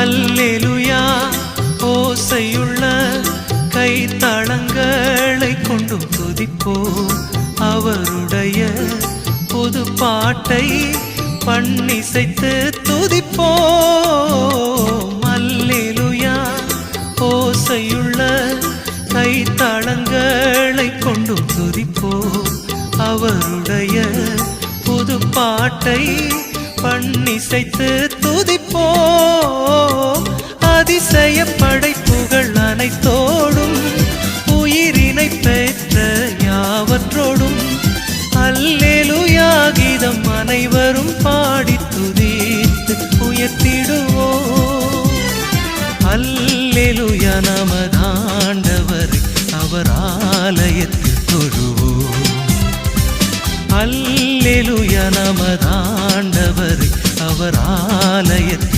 அல்லேலூயா ஓசையுள்ள கைத்தளங்களை கொண்டும் துதிப்போம். அவருடைய புது பாட்டை பண்ணிசைத்து துதிப்போம். அல்லேலூயா ஓசையுள்ள கைத்தளங்களை கொண்டும் துதிப்போம். அவருடைய புது பாட்டை பண்ணிசைத்து துதிப்போம். அதிசய படைப்புகள் அனைத்தோடும் உயிரினை பெற்ற யாவற்றோடும் அல்லேலூயா கீதம் அனைவரும் பாடி துதித்து உயர்த்திடுவோம். அல்லேலூயா நமதாண்டவரை அவர் ஆலயத்தில் தொழுவோம். அல்லேலூயா நமதாண்டவரை அவர் ஆலயத்தில்